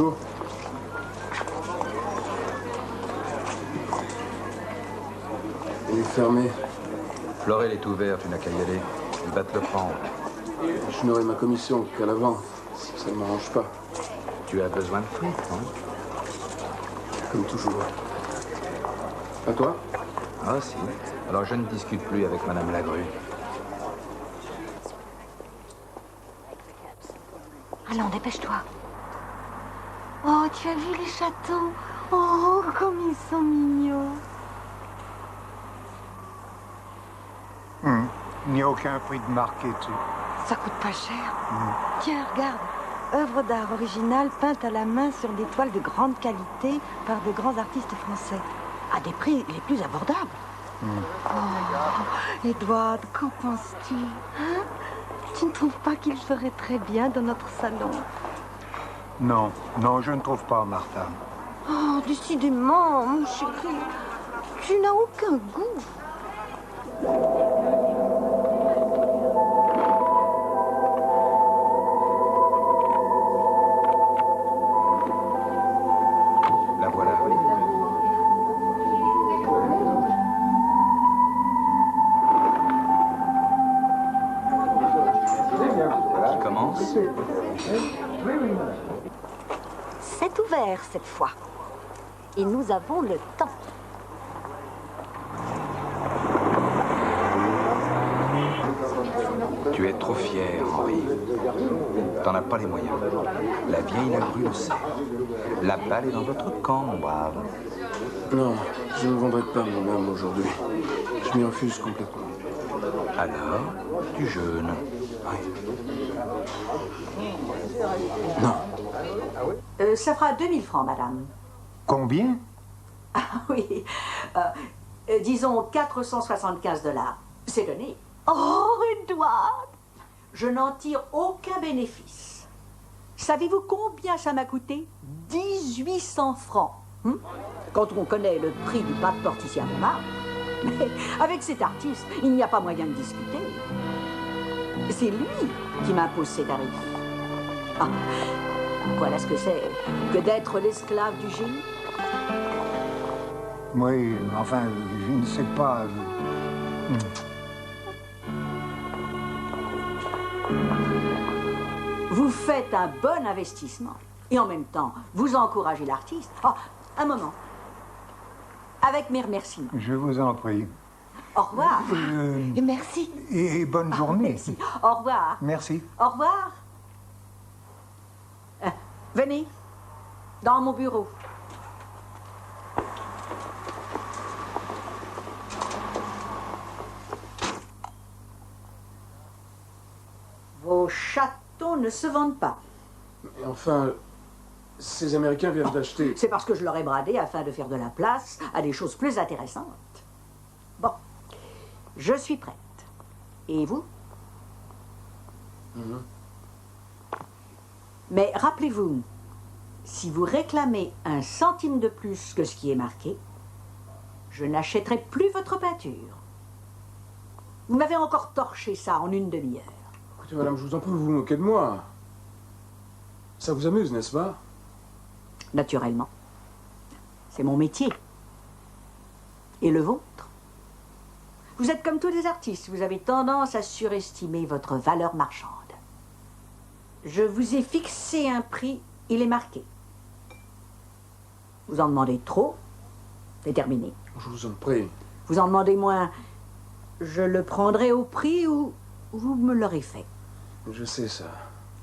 Bonjour. Il est fermé. Florel est ouvert, tu n'as qu'à y aller. Il va te le prendre. Je n'aurai ma commission qu'à l'avant. Ça ne m'arrange pas. Tu as besoin de fric, non? Comme toujours. À toi? Ah, si. Alors je ne discute plus avec Madame Lagrue. Allons, dépêche-toi. Oh, tu as vu les châteaux? Oh, comme ils sont mignons. Il n'y a aucun prix de marqué dessus. Ça coûte pas cher. Tiens, regarde. Œuvre d'art originale peinte à la main sur des toiles de grande qualité par de grands artistes français. À des prix les plus abordables. Oh, Edouard, qu'en penses-tu? Hein? Tu ne trouves pas qu'il ferait très bien dans notre salon? Non, non, je ne trouve pas, Martha. Oh, décidément, mon chéri. Tu n'as aucun goût. La voilà. Qui commence? C'est ouvert cette fois. Et nous avons le temps. Tu es trop fier, Henri. T'en as pas les moyens. La vieille Lagrue le sait. La balle est dans votre camp, mon brave. Non, je ne vendrai pas mon âme aujourd'hui. Je m'y refuse complètement. Alors, tu jeûnes. Non. Ça fera 2000 francs, madame. Combien? Ah oui. Disons 475 $. C'est donné. Oh, Edouard! Je n'en tire aucun bénéfice. Savez-vous combien ça m'a coûté? 1800 francs. Quand on connaît le prix du pape-porte ici à Montmartre. Mais avec cet artiste, il n'y a pas moyen de discuter. C'est lui qui m'impose ces tarifs. Ah, voilà ce que c'est que d'être l'esclave du génie. Oui, enfin, je ne sais pas. Vous faites un bon investissement. Et en même temps, vous encouragez l'artiste. Ah, un moment. Avec mes remerciements. Je vous en prie. Au revoir. Et merci. Et bonne journée. Merci. Au revoir. Merci. Au revoir. Venez. Dans mon bureau. Vos châteaux ne se vendent pas. Et enfin, ces Américains viennent d'acheter. C'est parce que je leur ai bradé afin de faire de la place à des choses plus intéressantes. Bon, je suis prête. Et vous? Mais rappelez-vous, si vous réclamez 1 centime de plus que ce qui est marqué, je n'achèterai plus votre peinture. Vous m'avez encore torché ça en une demi-heure. Écoutez, madame, je vous en prie, vous vous moquez de moi. Ça vous amuse, n'est-ce pas? Naturellement. C'est mon métier. Et le vôtre. Vous êtes comme tous les artistes, vous avez tendance à surestimer votre valeur marchande. Je vous ai fixé un prix, il est marqué. Vous en demandez trop, c'est terminé. Je vous en prie. Vous en demandez moins, je le prendrai au prix où vous me l'aurez fait. Je sais ça.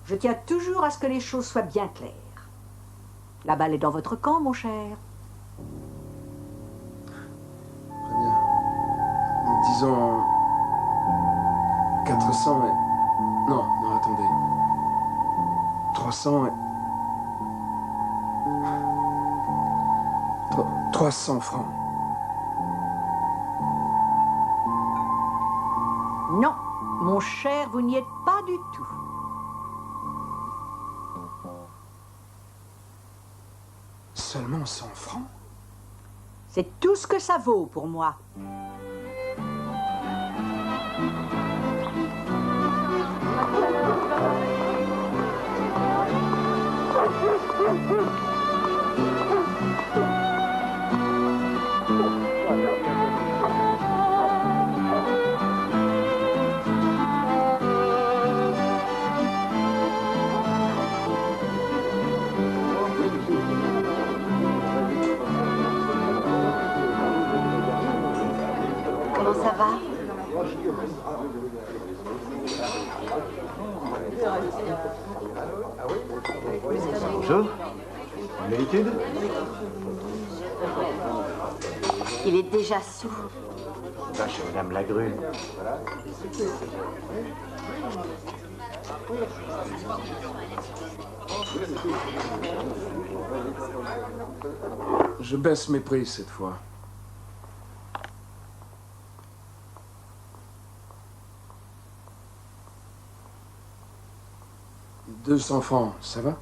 Je tiens toujours à ce que les choses soient bien claires. La balle est dans votre camp, mon cher. Très bien. Disons 400 et... Non, non, attendez. 300 et... 300 francs. Non, mon cher, vous n'y êtes pas du tout. Seulement 100 francs? C'est tout ce que ça vaut pour moi. Comment ça va? Bonjour. L'étude? Il est déjà sous. Va chez Madame Lagrue. Je baisse mes prix cette fois. « 200 francs, ça va?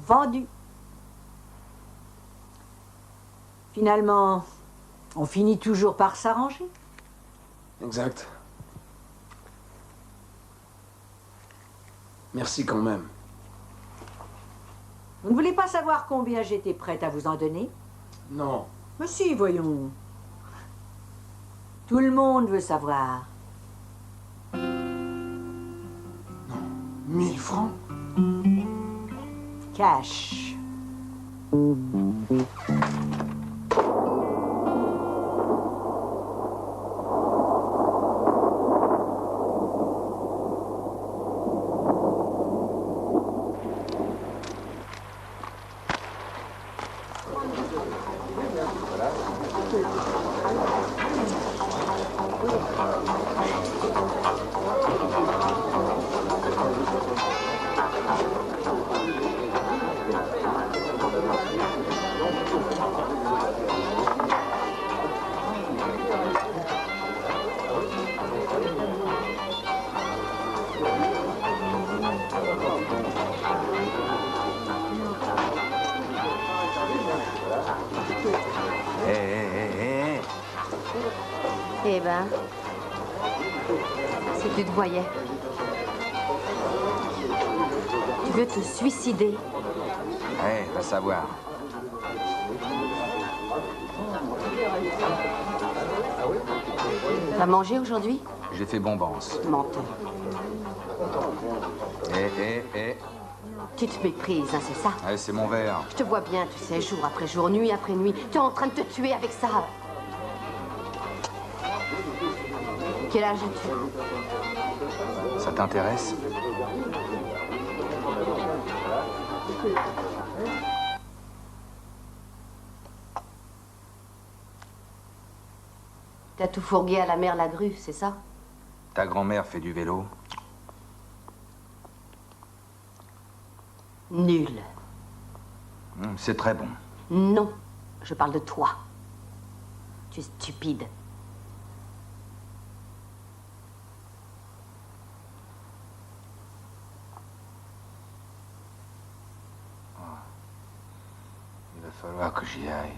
Vendu. Finalement, on finit toujours par s'arranger. Exact. Merci quand même. Vous ne voulez pas savoir combien j'étais prête à vous en donner? Non. Mais si, voyons. Tout le monde veut savoir. 1000 francs? Cash. Eh ben, si tu te voyais. Tu veux te suicider? Va savoir. T'as mangé aujourd'hui? J'ai fait bombance. Menteur. Tu te méprises, hein, c'est ça? C'est mon verre. Je te vois bien, tu sais, jour après jour, nuit après nuit. Tu es en train de te tuer avec ça. Quel âge as-tu? Ça t'intéresse? T'as tout fourgué à la mère Lagrue, c'est ça? Ta grand-mère fait du vélo? Nul. C'est très bon. Non, je parle de toi. Tu es stupide. Il va falloir que j'y aille.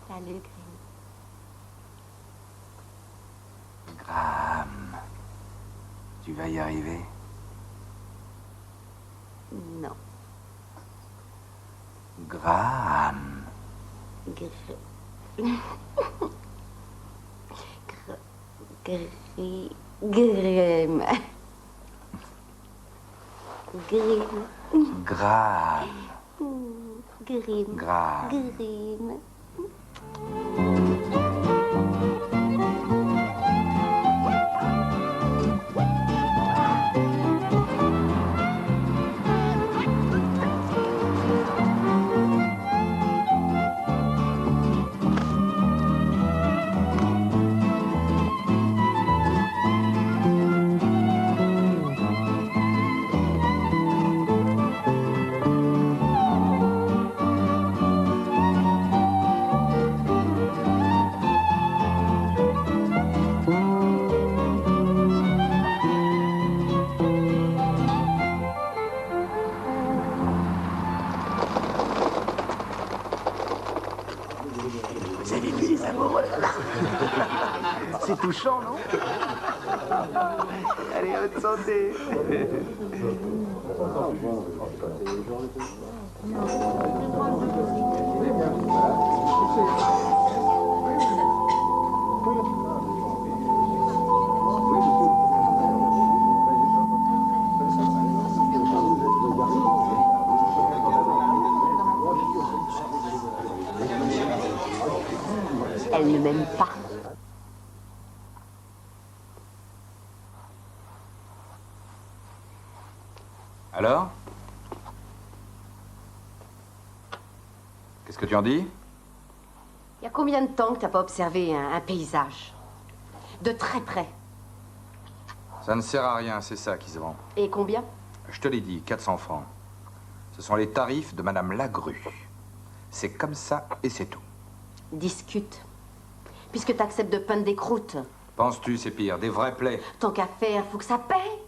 Salut, Graham. Tu vas y arriver? Non. Graham. Grim. Graham. Grim. Graham. Grim. C'est touchant, non? Allez, haute santé. Elle ne m'aime pas. Alors? Qu'est-ce que tu en dis? Il y a combien de temps que t'as pas observé un paysage? De très près. Ça ne sert à rien, c'est ça qui se vend. Et combien? Je te l'ai dit, 400 francs. Ce sont les tarifs de Madame Lagrue. C'est comme ça et c'est tout. Discute. Puisque t'acceptes de peindre des croûtes. Penses-tu, c'est pire, des vrais plaies? Tant qu'à faire, faut que ça paie.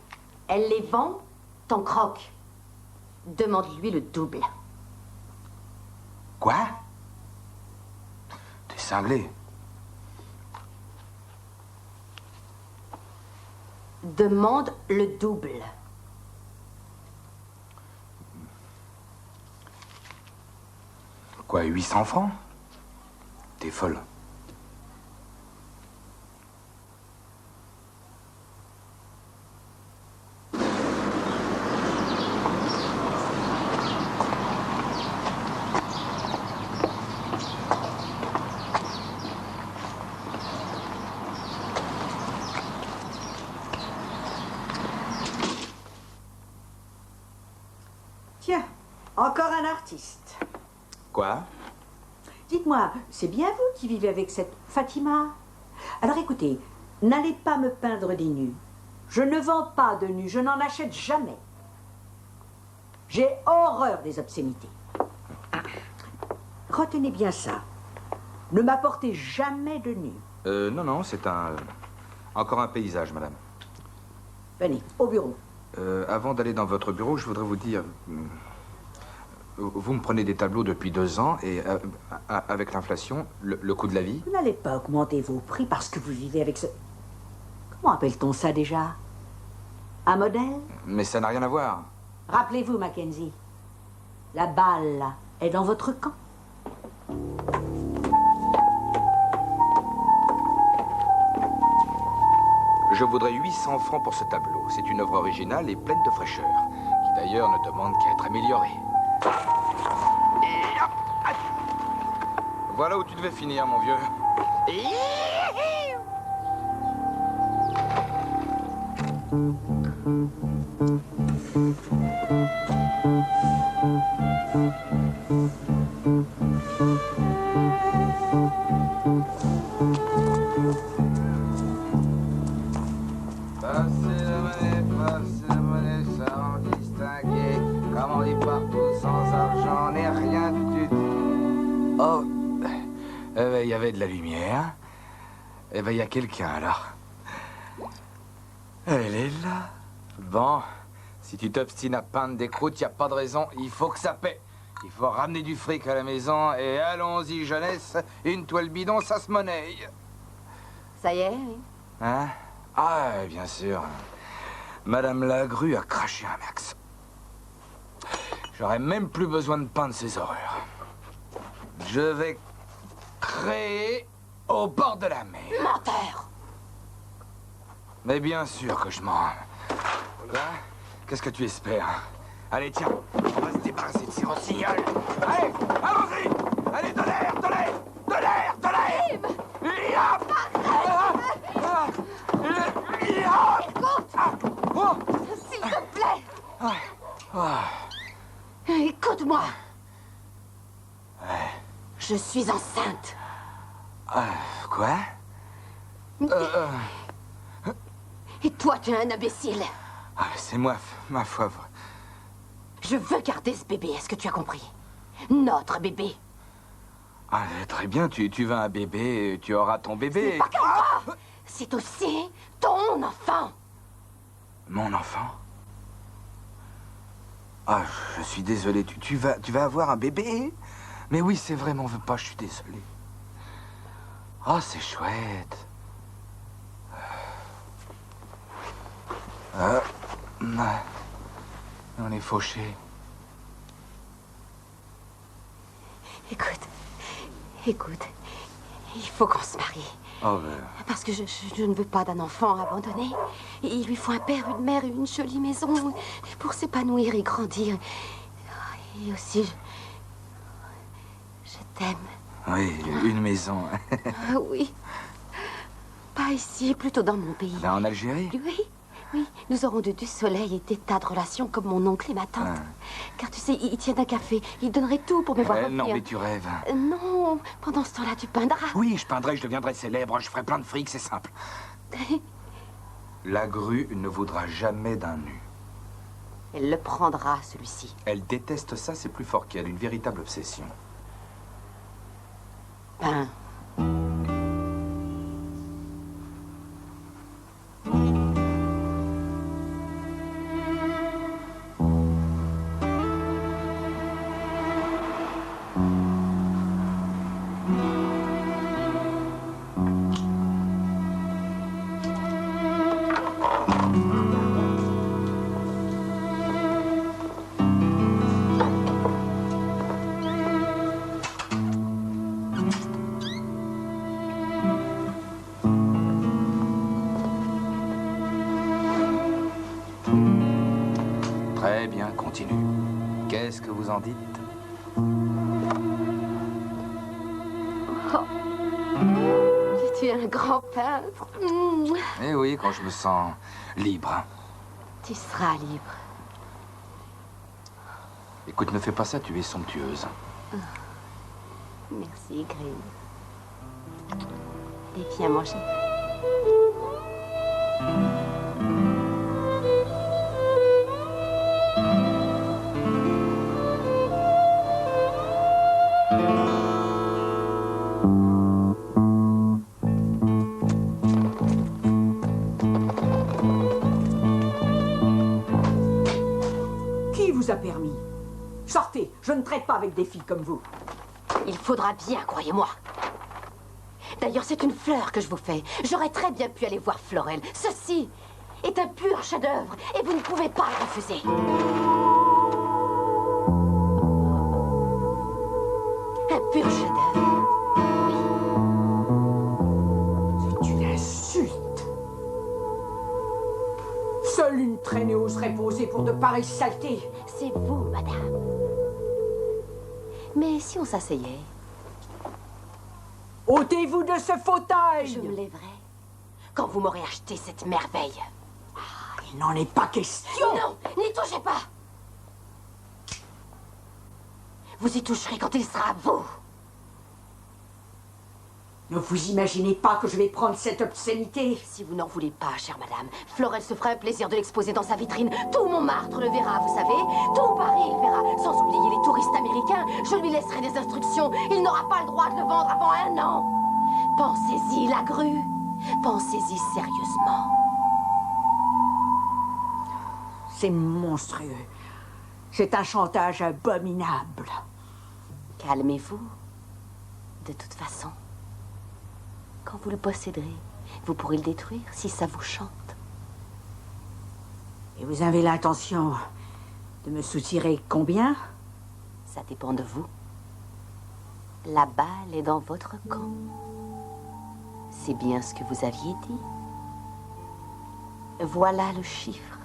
Elle les vend, t'en croques. Demande-lui le double. Quoi? T'es cinglé. Demande le double. Quoi, 800 francs? T'es folle. Tiens, encore un artiste. Quoi? Dites-moi, c'est bien vous qui vivez avec cette Fatima? Alors écoutez, n'allez pas me peindre des nus. Je ne vends pas de nus, je n'en achète jamais. J'ai horreur des obscénités. Retenez bien ça. Ne m'apportez jamais de nus. Non, c'est encore un paysage, madame. Venez, au bureau. Avant d'aller dans votre bureau, je voudrais vous dire... Vous me prenez des tableaux depuis 2 ans et avec l'inflation, le coût de la vie... Vous n'allez pas augmenter vos prix parce que vous vivez avec ce... Comment appelle-t-on ça déjà? Un modèle? Mais ça n'a rien à voir. Rappelez-vous, Mackenzie, la balle est dans votre camp. Je voudrais 800 francs pour ce tableau. C'est une œuvre originale et pleine de fraîcheur, qui d'ailleurs ne demande qu'à être améliorée. Et hop, hop. Voilà où tu devais finir, mon vieux. Passez la monnaie sans distinguer. Comme on dit partout, sans argent n'est rien du tout. Oh, il y avait de la lumière. Eh ben, il y a quelqu'un, alors. Elle est là. Bon, si tu t'obstines à peindre des croûtes, il n'y a pas de raison. Il faut que ça paie. Il faut ramener du fric à la maison. Et allons-y, jeunesse. Une toile bidon, ça se monnaie. Ça y est, oui. Hein? Ah, bien sûr. Madame Lagrue a craché un max. J'aurais même plus besoin de peindre ces horreurs. Je vais créer au bord de la mer. Menteur! Mais bien sûr que je mens. Hein? Qu'est-ce que tu espères? Allez, tiens, on va se débarrasser de ces rossignols. Allez, allons-y! Allez, de l'air, de l'air! De l'air, de l'air! Et hop! Écoute! S'il te plaît! Écoute-moi! Je suis enceinte. Quoi? Et toi, tu es un imbécile. C'est moi, ma foi. Je veux garder ce bébé, est-ce que tu as compris? Notre bébé. Très bien, tu veux un bébé, tu auras ton bébé. C'est pas qu'à moi! C'est aussi ton enfant. Mon enfant? Je suis désolé, tu vas avoir un bébé? Mais oui, c'est vrai, m'en veux pas, je suis désolé. Oh, c'est chouette. On est fauchés. Écoute, il faut qu'on se marie. Oh, Parce que je ne veux pas d'un enfant abandonné. Il lui faut un père, une mère, une jolie maison pour s'épanouir et grandir. Et aussi, je t'aime. Oui, une maison. Ah oui. Pas ici, plutôt dans mon pays. Là, en Algérie? Oui. Nous aurons du soleil et des tas de relations comme mon oncle et ma tante. Car tu sais, il tient un café. Il donnerait tout pour me voir revenir. Non, mais tu rêves. Non, pendant ce temps-là, tu peindras. Oui, je peindrai, je deviendrai célèbre, je ferai plein de fric, c'est simple. La grue ne voudra jamais d'un nu. Elle le prendra, celui-ci. Elle déteste ça, c'est plus fort qu'elle, une véritable obsession. Ben... Très bien, continue. Qu'est-ce que vous en dites? Oh. Tu es un grand peintre. Eh oui, quand je me sens libre. Tu seras libre. Écoute, ne fais pas ça, tu es somptueuse. Merci, Green. Et viens manger. Qui vous a permis? Sortez, je ne traite pas avec des filles comme vous. Il faudra bien, croyez-moi. D'ailleurs, c'est une fleur que je vous fais. J'aurais très bien pu aller voir Florel. Ceci est un pur chef-d'œuvre et vous ne pouvez pas le refuser. Un pur chef-d'œuvre. C'est une insulte. Seule une traînée oserait poser pour de pareilles saletés. C'est vous, madame. Mais si on s'asseyait, ôtez-vous de ce fauteuil. je me lèverais quand vous m'aurez acheté cette merveille. Il n'en est pas question. Non, n'y touchez pas. Vous y toucherez quand il sera à vous. Ne vous imaginez pas que je vais prendre cette obscénité. Si vous n'en voulez pas, chère madame, Florel se fera un plaisir de l'exposer dans sa vitrine. Tout Montmartre le verra, vous savez. Tout Paris le verra, sans oublier les touristes américains. Je lui laisserai des instructions. Il n'aura pas le droit de le vendre avant 1 an. Pensez-y, la grue. Pensez-y sérieusement. C'est monstrueux. C'est un chantage abominable. Calmez-vous. De toute façon, quand vous le posséderez, vous pourrez le détruire si ça vous chante. Et vous avez l'intention de me soutirer combien? Ça dépend de vous. La balle est dans votre camp. C'est bien ce que vous aviez dit. Voilà le chiffre.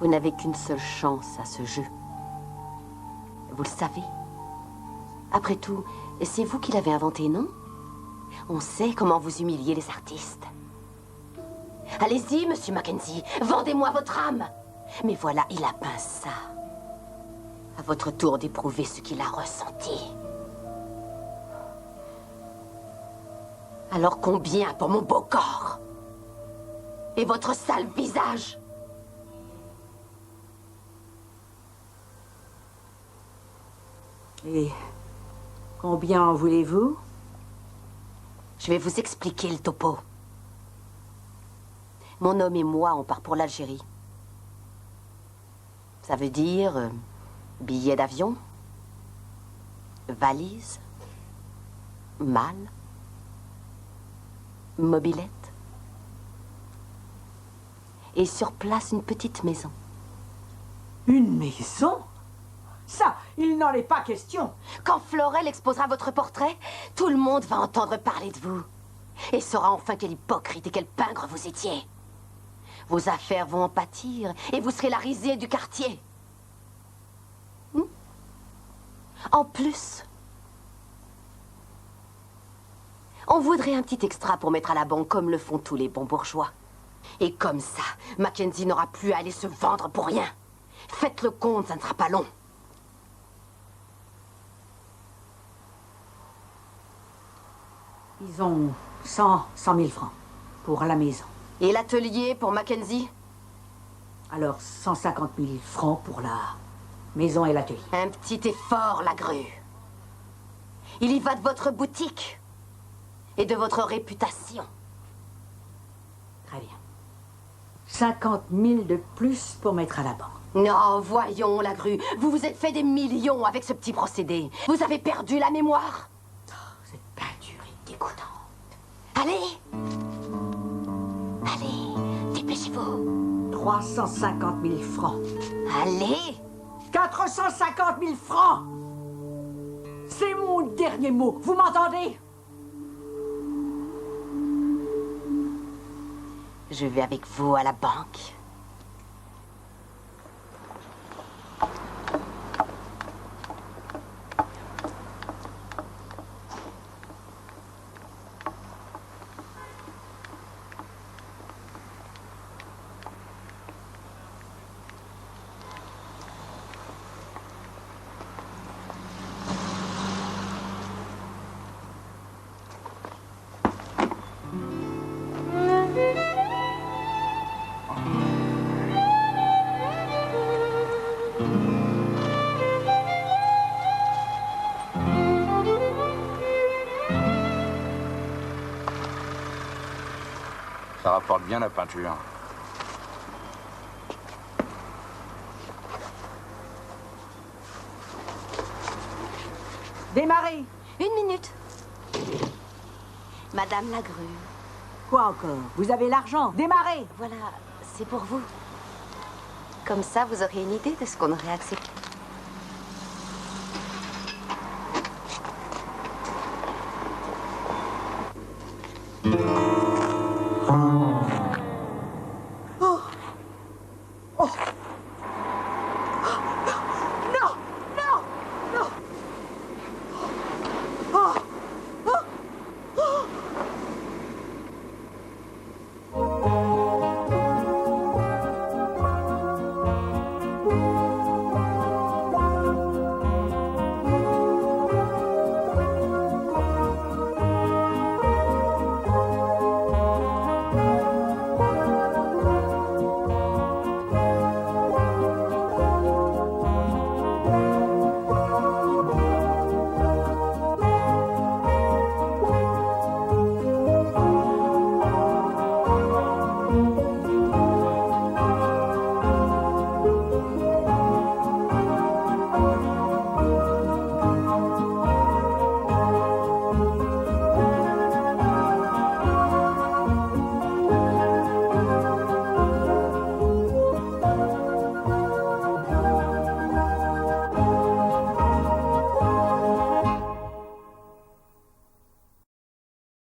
Vous n'avez qu'une seule chance à ce jeu. Vous le savez. Après tout, c'est vous qui l'avez inventé, non? On sait comment vous humiliez les artistes. Allez-y, monsieur Mackenzie, vendez-moi votre âme. Mais voilà, il a peint ça. À votre tour d'éprouver ce qu'il a ressenti. Alors combien pour mon beau corps? Et votre sale visage? Et combien en voulez-vous? Je vais vous expliquer le topo. Mon homme et moi, on part pour l'Algérie. Ça veut dire billet d'avion, valise, Mal? Mobilette? Et sur place, une petite maison. Une maison? Ça, il n'en est pas question. Quand Florel exposera votre portrait, tout le monde va entendre parler de vous. Et saura enfin quel hypocrite et quel pingre vous étiez. Vos affaires vont en pâtir et vous serez la risée du quartier. En plus, on voudrait un petit extra pour mettre à la banque comme le font tous les bons bourgeois. Et comme ça, Mackenzie n'aura plus à aller se vendre pour rien. Faites le compte, ça ne sera pas long. Ils ont 100 000 francs pour la maison. Et l'atelier pour Mackenzie? Alors 150 000 francs pour la maison et l'atelier. Un petit effort, la grue. Il y va de votre boutique et de votre réputation. Très bien. 50 000 de plus pour mettre à la banque. Non, voyons, la grue. Vous vous êtes fait des millions avec ce petit procédé. Vous avez perdu la mémoire. Cette peinture est dégoûtante. Allez! Allez, dépêchez-vous. 350 000 francs. Allez! 450 000 francs! C'est mon dernier mot. Vous m'entendez? Je vais avec vous à la banque. Ça rapporte bien la peinture. Démarrez. Une minute. Madame la grue. Quoi encore? Vous avez l'argent. Démarrez. Voilà, c'est pour vous. Comme ça, vous aurez une idée de ce qu'on aurait accepté.